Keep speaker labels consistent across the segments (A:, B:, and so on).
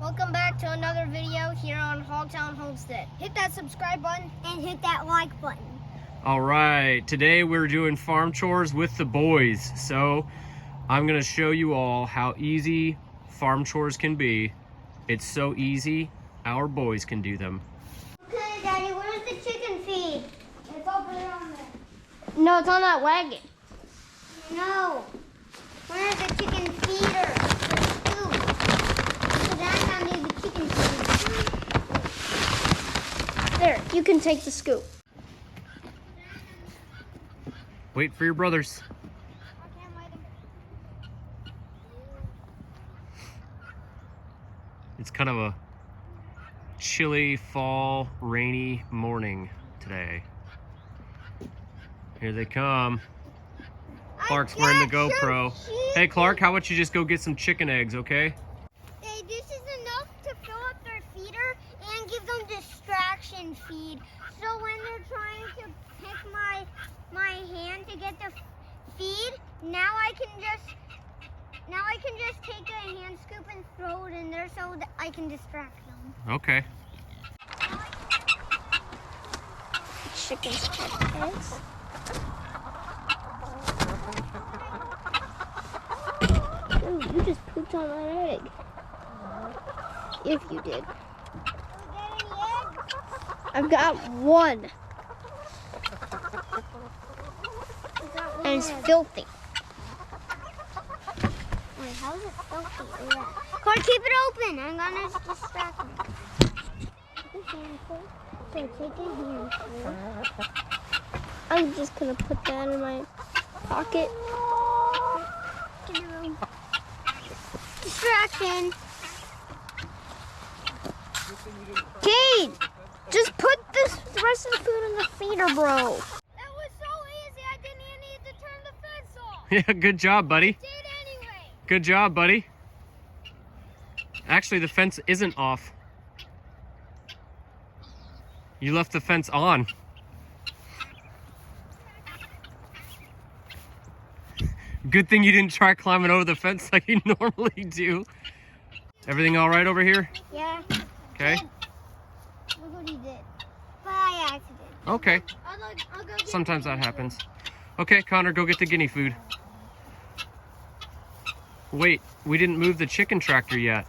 A: Welcome back to another video here on Hogtown Homestead. Hit that subscribe button and hit that like button.
B: All right, today we're doing farm chores with the boys. So I'm gonna show you all how easy farm chores can be. It's so easy, our boys can do them.
A: Okay, Daddy, where's the chicken feed? It's over there on there. No, it's on that wagon. No. Where's the chicken feeder? The scoop. So that's how I need the chicken feed. There, you can take the scoop.
B: Wait for your brothers. It's kind of a chilly fall, rainy morning today. Here they come. Clark's wearing the GoPro. Hey Clark, how about you just go get some chicken eggs, okay?
A: Hey, this is enough to fill up their feeder and give them distraction feed. So when they're trying to pick my hand to get the feed, now I can just take a hand scoop and throw it in there so that I can distract them.
B: Okay.
A: Chickens check eggs. Oh, you just pooped on that egg. If you did. I've got one. And it's filthy. Wait, how is it filthy? Oh, yeah. Car, keep it open. I'm gonna distract me. So take a handful. I'm just gonna put that in my pocket. Distraction. Cade, just put the rest of the food in the feeder, bro. That was so easy. I didn't even need to turn the fence off.
B: Yeah, good job, buddy.
A: I did anyway.
B: Good job, buddy. Actually, the fence isn't off. You left the fence on. Good thing you didn't try climbing over the fence like you normally do. Everything all right over here?
A: Yeah.
B: Okay.
A: Look what he did. By accident.
B: Okay.
A: I'll go get
B: Sometimes that happens. Okay, Connor, go get the guinea food. Wait, we didn't move the chicken tractor yet.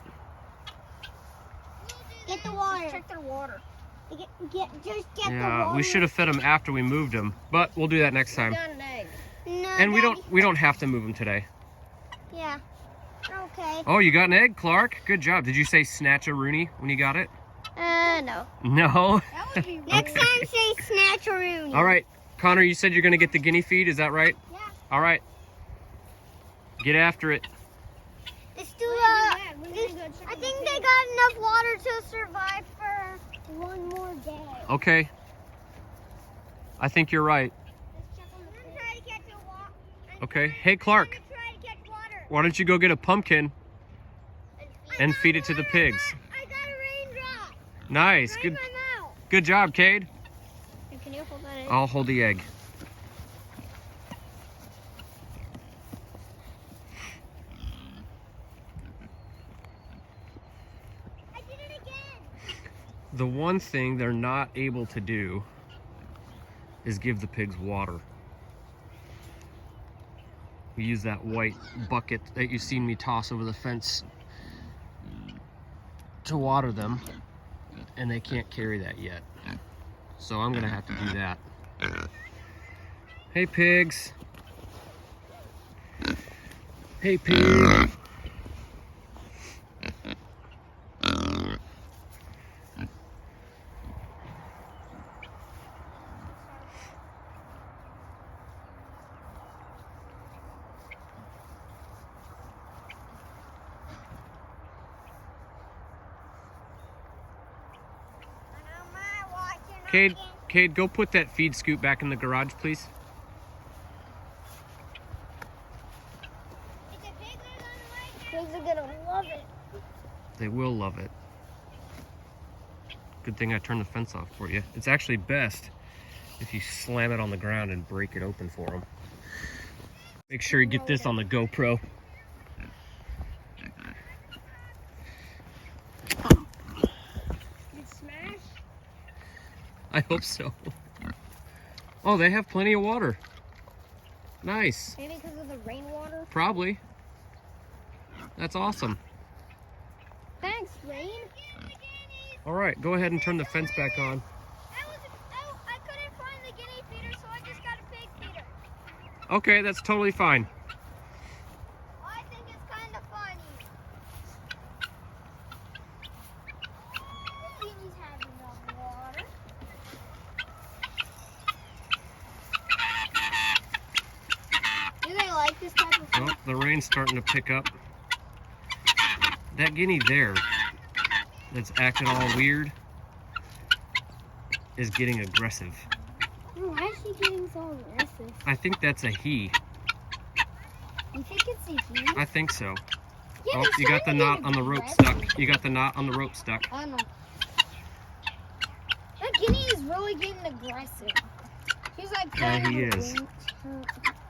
A: Get the water. Check their water. Just get the
B: Yeah,
A: water.
B: we should have fed them after we moved them, but we'll do that next time.
A: Got an egg. No,
B: And
A: Daddy.
B: we don't have to move them today.
A: Yeah. Okay.
B: Oh, you got an egg, Clark. Good job. Did you say snatch a Rooney when you got it?
A: No.
B: No.
A: Next time say snatch a Rooney.
B: All right, Connor, you said you're gonna get the guinea feed. Is that right?
A: Yeah.
B: All right. Get after it.
A: Let's do I think they got enough water to survive for one more day.
B: Okay. I think you're right. Okay. Hey, Clark. Why don't you go get a pumpkin and feed it to the pigs?
A: I got a raindrop.
B: Nice.
A: Right
B: Good.
A: in my mouth.
B: Good job, Cade.
A: Can you hold that in?
B: I'll hold the egg.
A: I did it again.
B: The one thing they're not able to do is give the pigs water. We use that white bucket that you've seen me toss over the fence to water them, and they can't carry that yet. So I'm gonna have to do that. Hey pigs. Hey pig. Cade, go put that feed scoop back in the garage, please.
A: Pigs are gonna love it.
B: They will love it. Good thing I turned the fence off for you. It's actually best if you slam it on the ground and break it open for them. Make sure you get this on the GoPro. I hope so. Oh, they have plenty of water. Nice.
A: Maybe because of the rainwater?
B: Probably. That's awesome.
A: Thanks, Rain.
B: All right, go ahead and turn the fence back on.
A: I couldn't find the guinea feeder, so I just got a pig feeder.
B: Okay, that's totally fine.
A: I think it's kind of funny. The guineas have enough water. Do they like this type of food?
B: Oh, the rain's starting to pick up. That guinea there that's acting all weird is getting aggressive.
A: Why is she getting so aggressive?
B: I think that's a he.
A: You think it's a he?
B: I think so.
A: Yeah,
B: Oh,
A: they're
B: you got the
A: starting to
B: knot
A: get
B: on the rope
A: aggressive.
B: stuck. You got the knot on the rope stuck.
A: I don't know. That guinea is really getting aggressive. He's like
B: Yeah,
A: putting
B: he
A: his
B: is.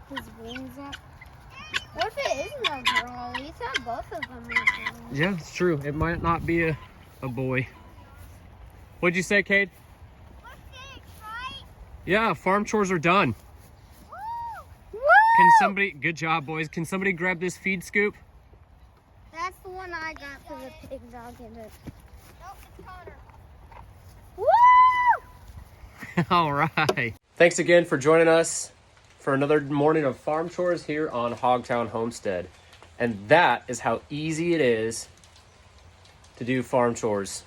A: His wings up. What if it isn't a girl? You said both of them are girls.
B: Yeah, it's true. It might not be a boy. What'd you say, Cade?
A: What's this, right?
B: Yeah, farm chores are done.
A: Woo!
B: Can somebody, good job, boys. Can somebody grab this feed scoop?
A: That's the one I got for the pig dog in it. Nope, it's Connor. Woo!
B: All right. Thanks again for joining us for another morning of farm chores here on Hogtown Homestead. And that is how easy it is to do farm chores.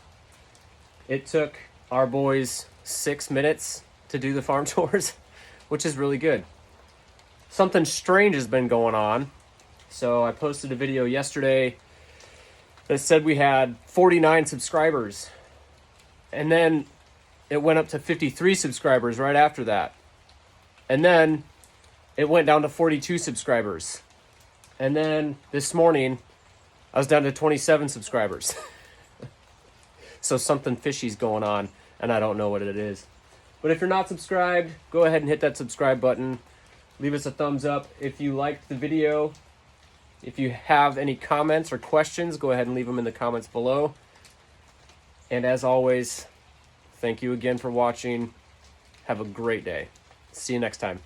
B: It took our boys 6 minutes to do the farm chores, which is really good. Something strange has been going on. So I posted a video yesterday that said we had 49 subscribers. And then it went up to 53 subscribers right after that. And then it went down to 42 subscribers. And then this morning, I was down to 27 subscribers. So something fishy's going on, and I don't know what it is. But if you're not subscribed, go ahead and hit that subscribe button. Leave us a thumbs up if you liked the video. If you have any comments or questions, go ahead and leave them in the comments below. And as always, thank you again for watching. Have a great day. See you next time.